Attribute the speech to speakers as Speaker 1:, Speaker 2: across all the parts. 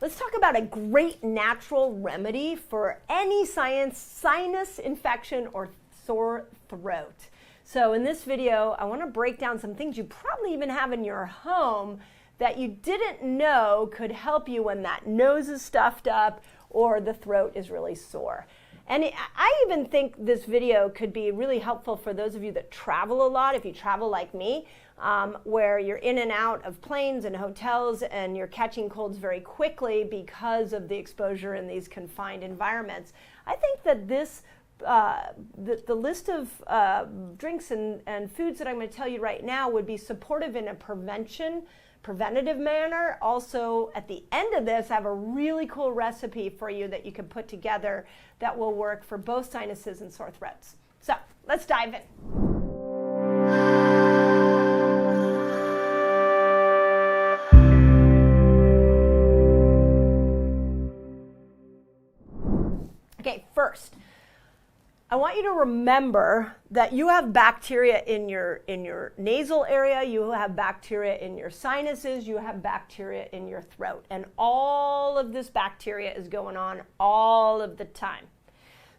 Speaker 1: let's talk about a great natural remedy for any sinus infection or sore throat. So in this video, I want to break down some things you probably even have in your home that you didn't know could help you when that nose is stuffed up or the throat is really sore. And I even think this video could be really helpful for those of you that travel a lot, if you travel like me, where you're in and out of planes and hotels and you're catching colds very quickly because of the exposure in these confined environments. I think that this the list of drinks and foods that I'm going to tell you right now would be supportive in a preventative manner. Also, at the end of this, I have a really cool recipe for you that you can put together that will work for both sinuses and sore throats. So let's dive in. Okay, first, I want you to remember that you have bacteria in your nasal area, you have bacteria in your sinuses, you have bacteria in your throat, and all of this bacteria is going on all of the time.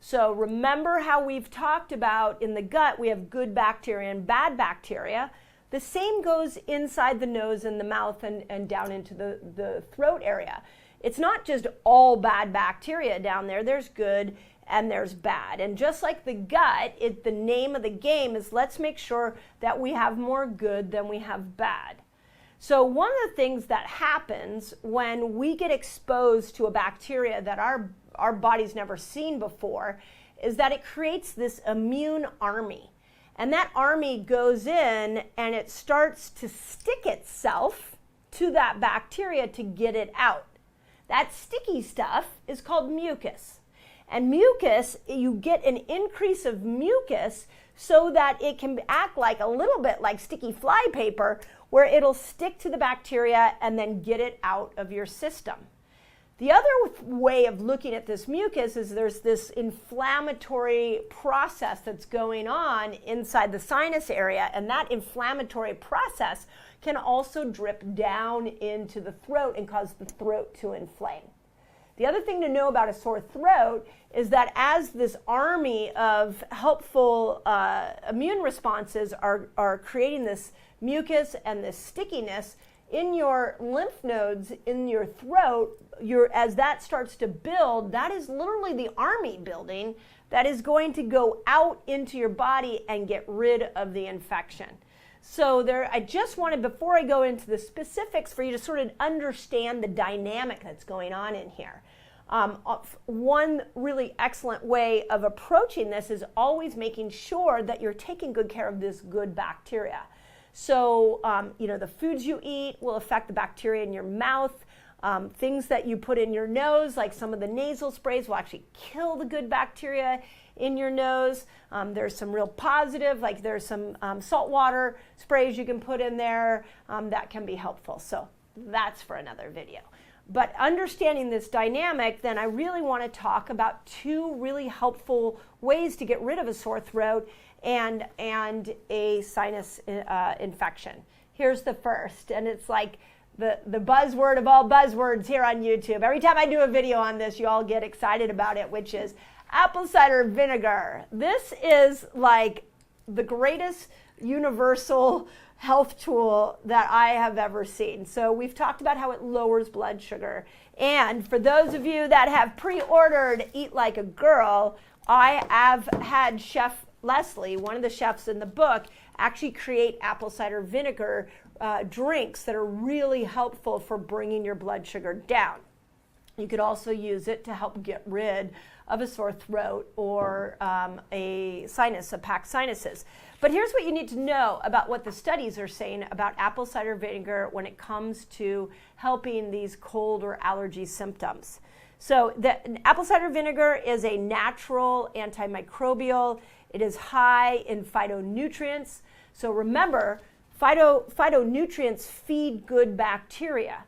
Speaker 1: So remember how we've talked about in the gut we have good bacteria and bad bacteria. The same goes inside the nose and the mouth and down into the throat area. It's not just all bad bacteria down there, there's good and there's bad. And just like the gut, the name of the game is let's make sure that we have more good than we have bad. So one of the things that happens when we get exposed to a bacteria that our body's never seen before is that it creates this immune army. And that army goes in and it starts to stick itself to that bacteria to get it out. That sticky stuff is called mucus. And mucus, you get an increase of mucus so that it can act like a little bit like sticky fly paper where it'll stick to the bacteria and then get it out of your system. The other way of looking at this mucus is there's this inflammatory process that's going on inside the sinus area, and that inflammatory process can also drip down into the throat and cause the throat to inflame. The other thing to know about a sore throat is that as this army of helpful immune responses are creating this mucus and this stickiness in your lymph nodes in your throat, as that starts to build, that is literally the army building that is going to go out into your body and get rid of the infection. So I just wanted, before I go into the specifics, for you to sort of understand the dynamic that's going on in here. One really excellent way of approaching this is always making sure that you're taking good care of this good bacteria. So, the foods you eat will affect the bacteria in your mouth. Things that you put in your nose, like some of the nasal sprays, will actually kill the good bacteria in your nose. There's some real positive, like there's some saltwater sprays you can put in there that can be helpful. So that's for another video. But understanding this dynamic, then I really want to talk about two really helpful ways to get rid of a sore throat and a sinus infection. Here's the first, and it's like the buzzword of all buzzwords here on YouTube. Every time I do a video on this, you all get excited about it, which is apple cider vinegar. This is like the greatest universal health tool that I have ever seen. So we've talked about how it lowers blood sugar. And for those of you that have pre-ordered Eat Like a Girl, I have had Chef Leslie, one of the chefs in the book, actually create apple cider vinegar drinks that are really helpful for bringing your blood sugar down. You could also use it to help get rid of a sore throat or a packed sinuses. But here's what you need to know about what the studies are saying about apple cider vinegar when it comes to helping these cold or allergy symptoms. So the apple cider vinegar is a natural antimicrobial. It is high in phytonutrients. So remember, phytonutrients feed good bacteria.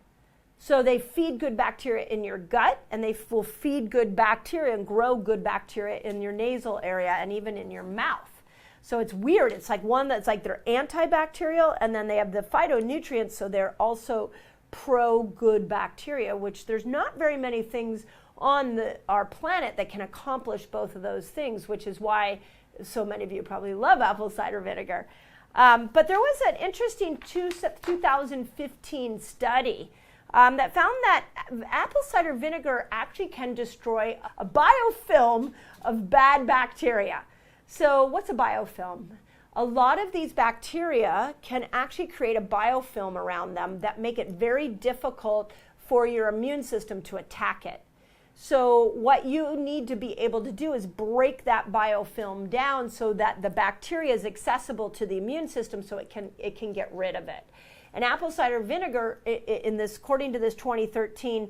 Speaker 1: So they feed good bacteria in your gut, and they will feed good bacteria and grow good bacteria in your nasal area and even in your mouth. So it's weird. It's like one that's like they're antibacterial, and then they have the phytonutrients, so they're also pro-good bacteria, which there's not very many things on our planet that can accomplish both of those things, which is why so many of you probably love apple cider vinegar. But there was an interesting 2015 study that found that apple cider vinegar actually can destroy a biofilm of bad bacteria. So what's a biofilm? A lot of these bacteria can actually create a biofilm around them that make it very difficult for your immune system to attack it. So what you need to be able to do is break that biofilm down so that the bacteria is accessible to the immune system so it can get rid of it. And apple cider vinegar, according to this 2013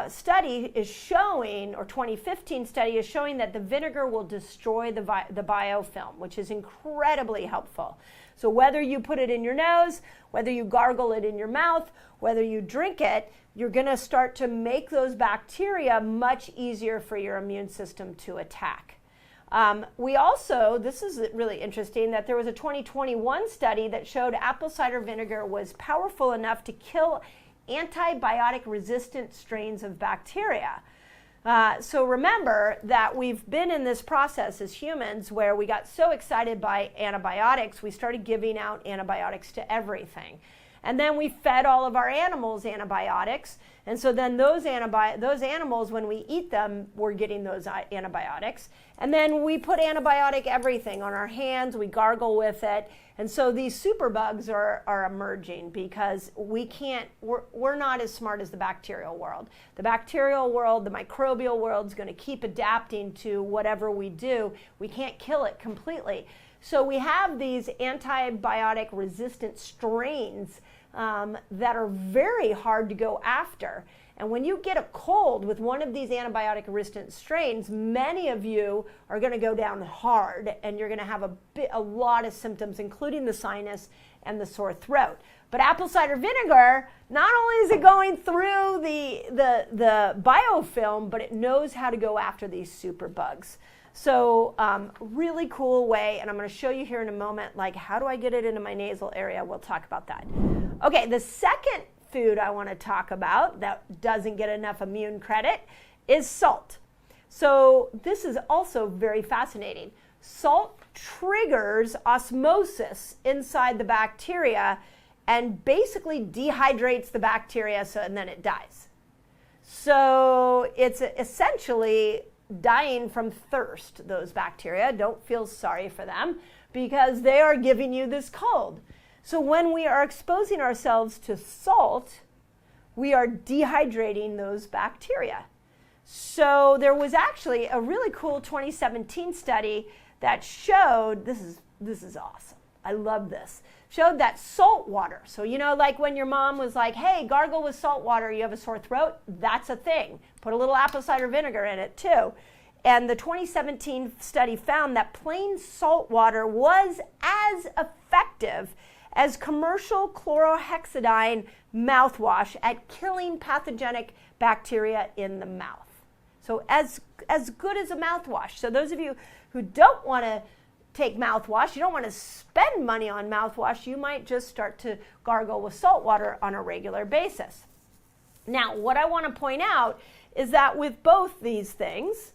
Speaker 1: study, is showing, or 2015 study is showing, that the vinegar will destroy the biofilm, which is incredibly helpful. So whether you put it in your nose, whether you gargle it in your mouth, whether you drink it, you're going to start to make those bacteria much easier for your immune system to attack. We also, this is really interesting, that there was a 2021 study that showed apple cider vinegar was powerful enough to kill antibiotic-resistant strains of bacteria. So remember that we've been in this process as humans where we got so excited by antibiotics, we started giving out antibiotics to everything. And then we fed all of our animals antibiotics. And so then those animals, when we eat them, we're getting those antibiotics. And then we put antibiotic everything on our hands, we gargle with it. And so these superbugs are emerging because we're not as smart as the bacterial world. The bacterial world, the microbial world is going to keep adapting to whatever we do. We can't kill it completely. So we have these antibiotic resistant strains that are very hard to go after. And when you get a cold with one of these antibiotic resistant strains, many of you are going to go down hard and you're going to have a lot of symptoms, including the sinus and the sore throat. But apple cider vinegar, not only is it going through the biofilm, but it knows how to go after these superbugs. So really cool way, and I'm going to show you here in a moment, like, how do I get it into my nasal area? We'll talk about that. Okay, the second food I want to talk about that doesn't get enough immune credit is salt. So this is also very fascinating. Salt triggers osmosis inside the bacteria and basically dehydrates the bacteria, and then it dies. So it's essentially dying from thirst, those bacteria. Don't feel sorry for them because they are giving you this cold. So when we are exposing ourselves to salt, we are dehydrating those bacteria. So there was actually a really cool 2017 study that showed, this is awesome, I love this, showed that salt water, so like when your mom was like, hey, gargle with salt water, you have a sore throat, that's a thing. Put a little apple cider vinegar in it too. And the 2017 study found that plain salt water was as effective as commercial chlorhexidine mouthwash at killing pathogenic bacteria in the mouth. So as good as a mouthwash. So those of you who don't want to take mouthwash, you don't want to spend money on mouthwash, you might just start to gargle with salt water on a regular basis. Now, what I want to point out is that with both these things,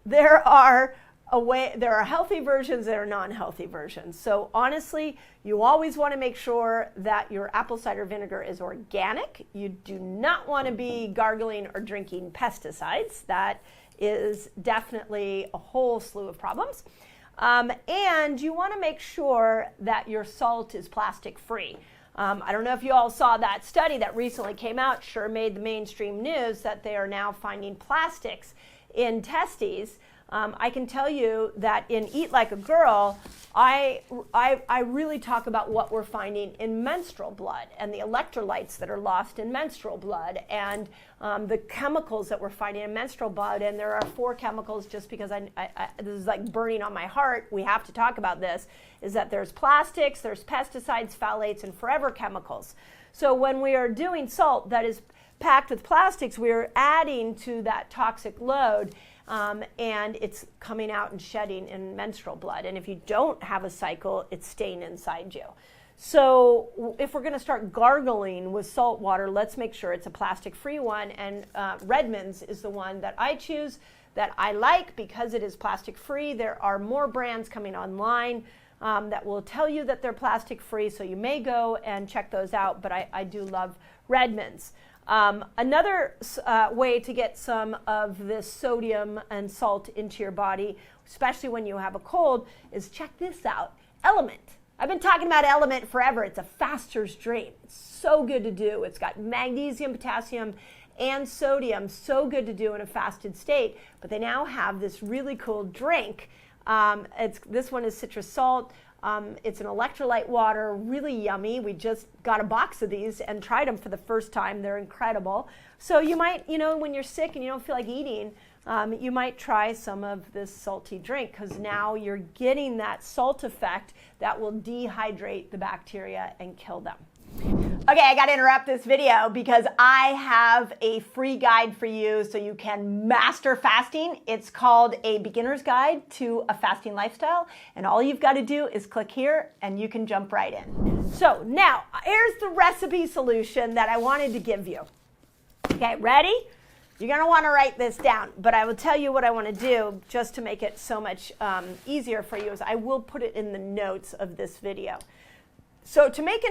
Speaker 1: there are healthy versions, there are non-healthy versions. So honestly, you always want to make sure that your apple cider vinegar is organic. You do not want to be gargling or drinking pesticides. That is definitely a whole slew of problems. And you want to make sure that your salt is plastic free. I don't know if you all saw that study that recently came out, sure made the mainstream news, that they are now finding plastics in testes. I can tell you that in Eat Like a Girl, I really talk about what we're finding in menstrual blood and the electrolytes that are lost in menstrual blood and the chemicals that we're finding in menstrual blood. And there are 4 chemicals, just because this is like burning on my heart, we have to talk about this, is that there's plastics, there's pesticides, phthalates, and forever chemicals. So when we are doing salt that is packed with plastics, we are adding to that toxic load. And it's coming out and shedding in menstrual blood. And if you don't have a cycle, it's staying inside you. So if we're going to start gargling with salt water, let's make sure it's a plastic-free one. And Redmond's is the one that I choose, that I like because it is plastic-free. There are more brands coming online that will tell you that they're plastic-free, so you may go and check those out, but I do love Redmond's. Another way to get some of this sodium and salt into your body, especially when you have a cold, is check this out, Element. I've been talking about Element forever. It's a faster's drink. It's so good to do. It's got magnesium, potassium, and sodium. So good to do in a fasted state. But they now have this really cool drink. This one is citrus salt. It's an electrolyte water, really yummy. We just got a box of these and tried them for the first time. They're incredible. So you might, when you're sick and you don't feel like eating, you might try some of this salty drink, because now you're getting that salt effect that will dehydrate the bacteria and kill them. Okay, I got to interrupt this video because I have a free guide for you so you can master fasting. It's called A Beginner's Guide to a Fasting Lifestyle, and all you've got to do is click here and you can jump right in. So now, here's the recipe solution that I wanted to give you. Okay, ready? You're going to want to write this down, but I will tell you what I want to do just to make it so much easier for you is I will put it in the notes of this video. So to make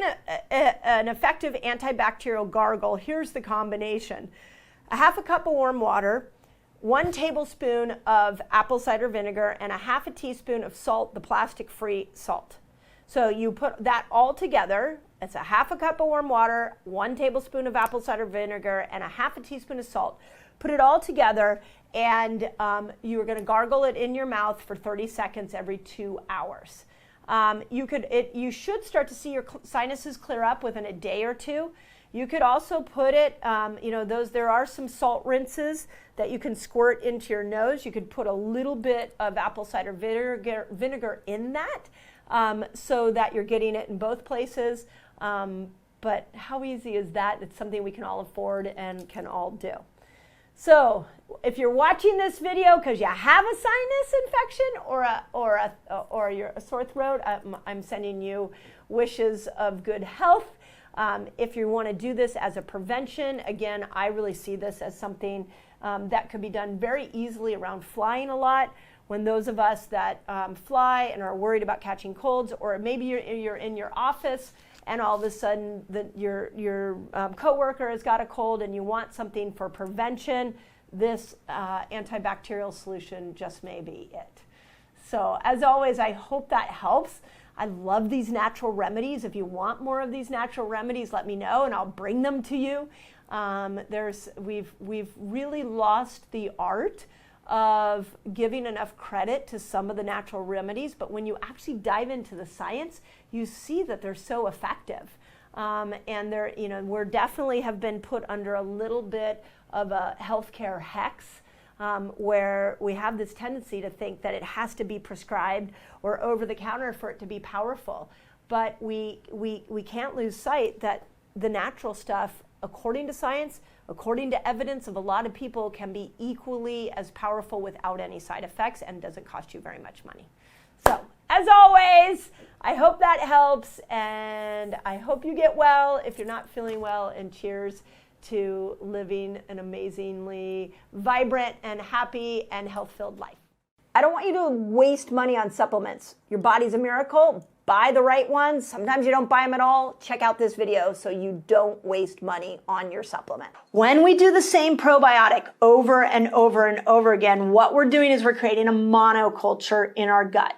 Speaker 1: an effective antibacterial gargle, here's the combination. A half a cup of warm water, 1 tablespoon of apple cider vinegar, and a half a teaspoon of salt, the plastic-free salt. So you put that all together. It's a half a cup of warm water, 1 tablespoon of apple cider vinegar, and a half a teaspoon of salt. Put it all together, and you're going to gargle it in your mouth for 30 seconds every 2 hours. You should start to see your sinuses clear up within a day or two. You could also put it, there are some salt rinses that you can squirt into your nose. You could put a little bit of apple cider vinegar in that so that you're getting it in both places. But how easy is that? It's something we can all afford and can all do. So if you're watching this video because you have a sinus infection or you're a sore throat, I'm sending you wishes of good health. If you want to do this as a prevention, again, I really see this as something that could be done very easily around flying a lot. When those of us that fly and are worried about catching colds, or maybe you're in your office and all of a sudden your coworker has got a cold and you want something for prevention, this antibacterial solution just may be it. So as always, I hope that helps. I love these natural remedies. If you want more of these natural remedies, let me know and I'll bring them to you. We've really lost the art of giving enough credit to some of the natural remedies, but when you actually dive into the science, you see that they're so effective. And we're definitely have been put under a little bit of a healthcare hex, where we have this tendency to think that it has to be prescribed or over the counter for it to be powerful. But we can't lose sight that the natural stuff, according to science, according to evidence of a lot of people, can be equally as powerful without any side effects and doesn't cost you very much money. So, as always, I hope that helps, and I hope you get well if you're not feeling well, and cheers to living an amazingly vibrant and happy and health-filled life. I don't want you to waste money on supplements. Your body's a miracle. Buy the right ones. Sometimes you don't buy them at all. Check out this video so you don't waste money on your supplement. When we do the same probiotic over and over and over again, what we're doing is we're creating a monoculture in our gut.